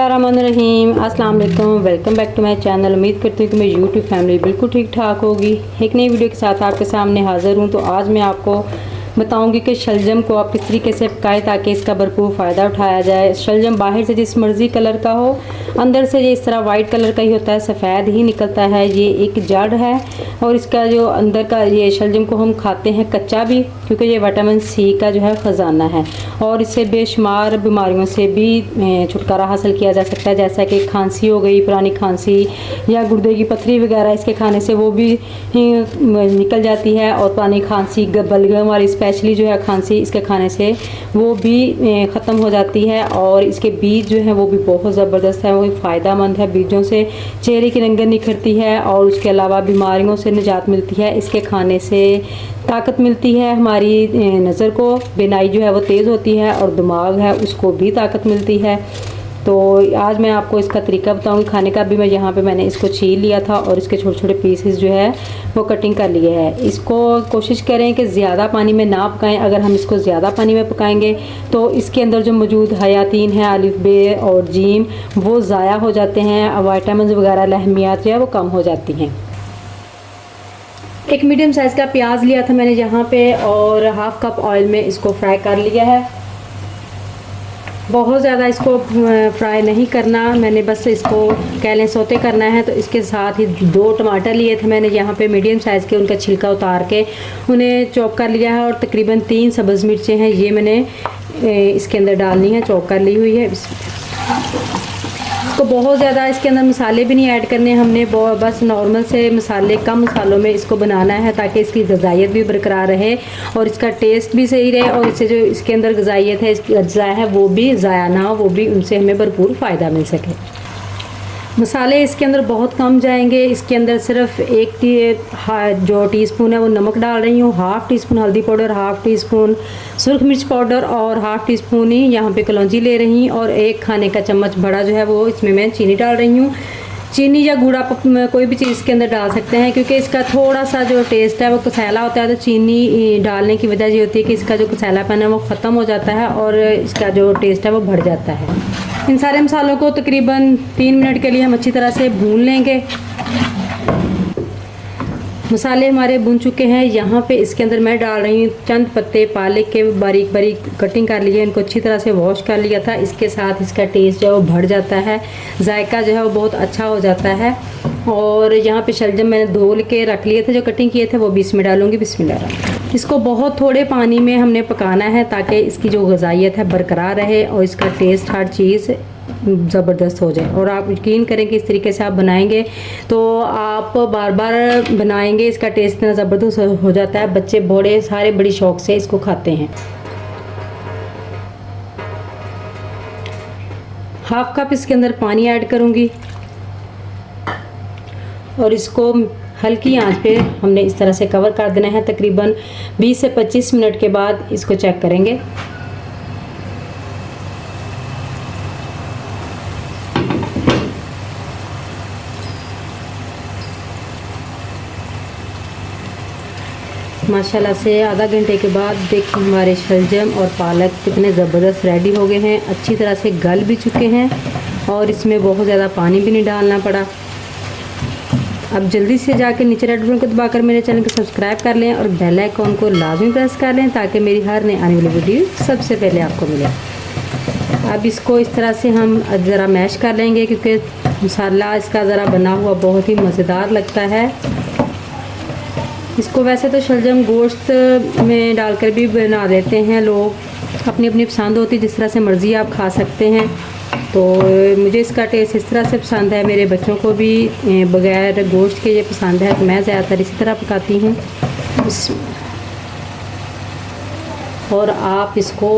बिस्मिल्लाहिर्रहमानिर्रहीम, अस्सलाम वालेकुम। Welcome back to my channel. उम्मीद करती हूँ कि मेरी यूट्यूब फैमिली बिल्कुल ठीक ठाक होगी। एक नई वीडियो के साथ आपके सामने हाज़िर हूँ। तो आज मैं आपको बताऊंगी कि शलजम को आप किस तरीके से पकाएं ताकि इसका भरपूर फ़ायदा उठाया जाए। शलजम बाहर से जिस मर्ज़ी कलर का हो, अंदर से ये इस तरह वाइट कलर का ही होता है, सफ़ेद ही निकलता है। ये एक जड़ है और इसका जो अंदर का ये शलजम को हम खाते हैं कच्चा भी, क्योंकि ये विटामिन सी का जो है ख़जाना है और इससे बेशुमार बीमारियों से भी छुटकारा हासिल किया जा सकता है, जैसा कि खांसी हो गई, पुरानी खांसी या गुर्दे की पथरी वगैरह इसके खाने से वो भी निकल जाती है। और पुरानी खांसी, बलगम वाली स्पेशली जो है खांसी, इसके खाने से वो भी ख़त्म हो जाती है। और इसके बीज जो है वो भी बहुत ज़बरदस्त है, वो फ़ायदा मंद है। बीजों से चेहरे की रंगत निखरती है और उसके अलावा बीमारियों से निजात मिलती है। इसके खाने से ताकत मिलती है, हमारी नज़र को, बिनाई जो है वो तेज़ होती है और दिमाग है उसको भी ताकत मिलती है। तो आज मैं आपको इसका तरीका बताऊंगी खाने का भी। मैंने इसको छील लिया था और इसके छोटे छोटे पीसेस जो है वो कटिंग कर लिए हैं। इसको कोशिश करें कि ज़्यादा पानी में ना पकाएं। अगर हम इसको ज़्यादा पानी में पकाएंगे तो इसके अंदर जो मौजूद हयातीन है, अलिफ बे और जीम, वो ज़ाया हो जाते हैं। विटामिन वगैरह, लहमियात जो है वो कम हो जाती हैं। एक मीडियम साइज़ का प्याज लिया था मैंने यहाँ पे और हाफ़ कप ऑयल में इसको फ्राई कर लिया है। बहुत ज़्यादा इसको फ्राई नहीं करना, मैंने बस इसको कह लें सोते करना है। तो इसके साथ ही 2 टमाटर लिए थे मैंने यहाँ पे मीडियम साइज़ के, उनका छिलका उतार के उन्हें चॉप कर लिया है। और तकरीबन 3 सब्ज़ मिर्चें हैं, ये मैंने इसके अंदर डालनी है, चॉप कर ली हुई है। इसको बहुत ज़्यादा इसके अंदर मसाले भी नहीं ऐड करने हमने, बस नॉर्मल से मसाले, कम मसालों में इसको बनाना है ताकि इसकी ग़िज़ाइयत भी बरकरार रहे और इसका टेस्ट भी सही रहे और इससे जो इसके अंदर ग़िज़ाइयत है, इसकी अज्जा है, वो भी ज़ाया ना हो, वो भी उनसे हमें भरपूर फ़ायदा मिल सके। मसाले इसके अंदर बहुत कम जाएंगे। इसके अंदर सिर्फ जो टीस्पून है वो नमक डाल रही हूँ, हाफ़ टी स्पून हल्दी पाउडर, हाफ़ टी स्पून सुरख मिर्च पाउडर और हाफ़ टी स्पून ही यहाँ पे कलौंजी ले रही हूँ। और 1 खाने का चम्मच बड़ा जो है वो इसमें मैं चीनी डाल रही हूँ। चीनी या गुड़ आप कोई भी चीज़ के अंदर डाल सकते हैं, क्योंकि इसका थोड़ा सा जो टेस्ट है वो कसैला होता है। तो चीनी डालने की वजह ये होती है कि इसका जो कसैलापन है वो ख़त्म हो जाता है और इसका जो टेस्ट है वो बढ़ जाता है। इन सारे मसालों को तकरीबन 3 मिनट के लिए हम अच्छी तरह से भून लेंगे। मसाले हमारे भून चुके हैं। यहाँ पे इसके अंदर मैं डाल रही हूँ चंद पत्ते पालक के, बारीक बारीक कटिंग कर लिए, इनको अच्छी तरह से वॉश कर लिया था। इसके साथ इसका टेस्ट जो है वो बढ़ जाता है, जायका जो है वो बहुत अच्छा हो जाता है। और यहाँ पे शलजम मैंने धोल के रख लिए थे, जो कटिंग किए थे वो भी इसमें डालूँगी। बिस्मिल्लाह। इसको बहुत थोड़े पानी में हमने पकाना है ताकि इसकी जो ग़िज़ाइयत है बरकरार रहे और इसका टेस्ट, हर चीज़ ज़बरदस्त हो जाए। और आप यकीन करें कि इस तरीके से आप बनाएंगे तो आप बार बार बनाएंगे, इसका टेस्ट इतना ज़बरदस्त हो जाता है। बच्चे बड़े सारे बड़ी शौक़ से इसको खाते हैं। हाफ़ कप इसके अंदर पानी ऐड करूँगी और इसको हल्की आंच पे हमने इस तरह से कवर कर देना है। तकरीबन 20 से 25 मिनट के बाद इसको चेक करेंगे। माशाल्लाह से आधा घंटे के बाद देखिए हमारे शलजम और पालक कितने ज़बरदस्त रेडी हो गए हैं, अच्छी तरह से गल भी चुके हैं और इसमें बहुत ज़्यादा पानी भी नहीं डालना पड़ा। अब जल्दी से जाकर नीचे रेड बटन को दबाकर मेरे चैनल को सब्सक्राइब कर लें और बेल आइकॉन को लाजमी प्रेस कर लें ताकि मेरी हर नई आने वाली वीडियो सबसे पहले आपको मिले। अब इसको इस तरह से हम ज़रा मैश कर लेंगे, क्योंकि मसाला इसका ज़रा बना हुआ बहुत ही मज़ेदार लगता है। इसको वैसे तो शलजम गोश्त में डालकर भी बना देते हैं लोग, अपनी अपनी पसंद होती है, जिस तरह से मर्ज़ी आप खा सकते हैं। तो मुझे इसका टेस्ट इस तरह से पसंद है, मेरे बच्चों को भी बग़ैर गोश्त के ये पसंद है, तो मैं ज़्यादातर इसी तरह पकाती हूँ। और आप इसको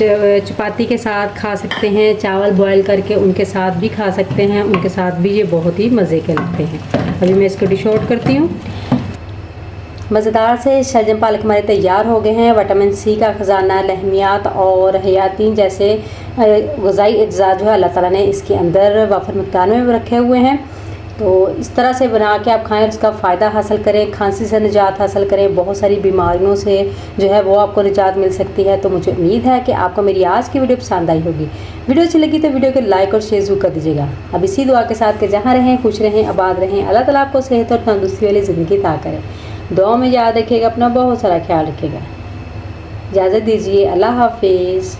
चपाती के साथ खा सकते हैं, चावल बॉयल करके उनके साथ भी खा सकते हैं, उनके साथ भी ये बहुत ही मज़े के लगते हैं। अभी मैं इसको डिश आउट करती हूँ। मज़ेदार से शलजम पालक हमारे तैयार हो गए हैं। विटामिन सी का ख़जाना, लहमियात और हयातीन जैसे ग़िज़ाई अज्जा जो है अल्लाह ताला ने इसके अंदर वाफर मकदार में रखे हुए हैं। तो इस तरह से बना के आप खाएं और उसका फ़ायदा हासिल करें, खांसी से निजात हासिल करें, बहुत सारी बीमारियों से जो है वो आपको निजात मिल सकती है। तो मुझे उम्मीद है कि आपको मेरी आज की वीडियो पसंद आई होगी। वीडियो अच्छी लगी तो वीडियो को लाइक और शेयर जरूर कर दीजिएगा। अब इसी दुआ के साथ कि जहाँ रहें खुश रहें, आबाद रहें, अल्लाह ताला आपको सेहत और तंदुरुस्ती वाली ज़िंदगी अता करें। दुआ में याद रखिएगा, अपना बहुत सारा ख्याल रखिएगा। इजाज़त दीजिए, अल्लाह हाफिज़।